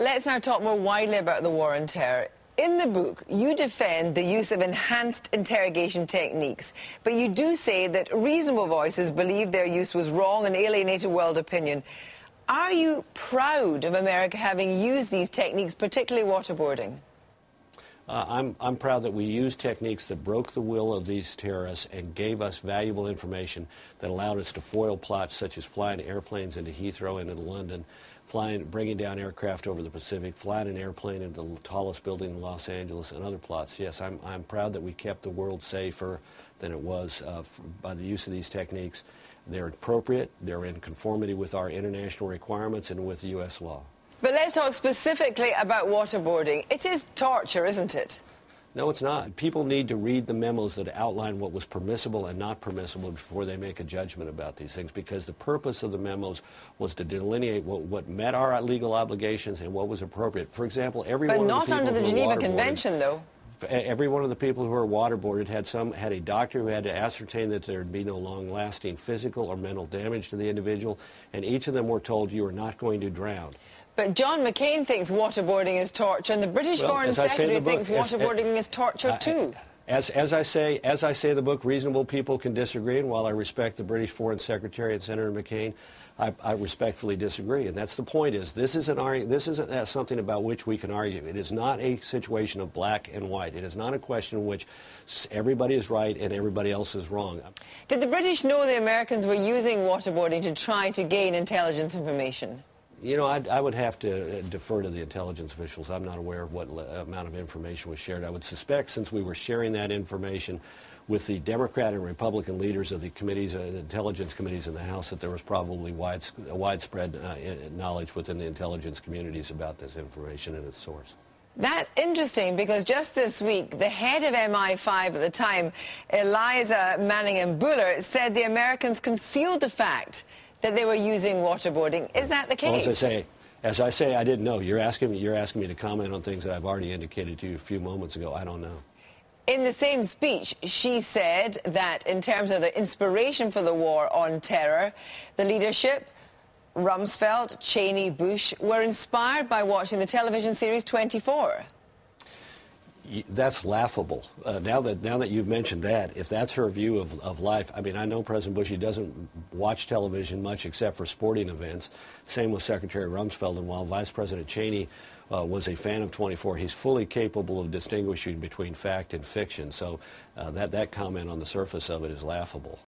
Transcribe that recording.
Let's now talk more widely about the war on terror. In the book, you defend the use of enhanced interrogation techniques, but you do say that reasonable voices believe their use was wrong and alienated world opinion. Are you proud of America having used these techniques, particularly waterboarding? I'm proud that we used techniques that broke the will of these terrorists and gave us valuable information that allowed us to foil plots such as flying airplanes into Heathrow and into London, bringing down aircraft over the Pacific, flying an airplane into the tallest building in Los Angeles, and other plots. Yes, I'm proud that we kept the world safer than it was by the use of these techniques. They're appropriate, they're in conformity with our international requirements and with U.S. law. But let's talk specifically about waterboarding. It is torture, isn't it? No, it's not. People need to read the memos that outline what was permissible and not permissible before they make a judgment about these things, because the purpose of the memos was to delineate what met our legal obligations and what was appropriate. For example, every one of the people But not under the Geneva Convention, though. Every one of the people who were waterboarded had a doctor who had to ascertain that there would be no long-lasting physical or mental damage to the individual, and each of them were told you are not going to drown. But John McCain thinks waterboarding is torture, and the British Foreign Secretary thinks waterboarding is torture too. As I say in the book, reasonable people can disagree, and while I respect the British Foreign Secretary and Senator McCain, I respectfully disagree. And that's the point: is this isn't something about which we can argue. It is not a situation of black and white. It is not a question in which everybody is right and everybody else is wrong. Did the British know the Americans were using waterboarding to try to gain intelligence information? You know, I would have to defer to the intelligence officials. I'm not aware of what amount of information was shared. I would suspect, since we were sharing that information with the Democrat and Republican leaders of the committees, intelligence committees in the House, that there was probably widespread knowledge within the intelligence communities about this information and its source. That's interesting, because just this week, the head of MI5 at the time, Eliza Manningham-Buller, said the Americans concealed the fact that they were using waterboarding. Is that the case? Well, as I say, I didn't know. You're asking me to comment on things that I've already indicated to you a few moments ago. I don't know. In the same speech, she said that in terms of the inspiration for the war on terror, the leadership, Rumsfeld, Cheney, Bush, were inspired by watching the television series 24. That's laughable. Now that you've mentioned that, if that's her view of life, I mean, I know President Bush, he doesn't watch television much except for sporting events. Same with Secretary Rumsfeld, and while Vice President Cheney was a fan of 24, he's fully capable of distinguishing between fact and fiction. So that comment on the surface of it is laughable.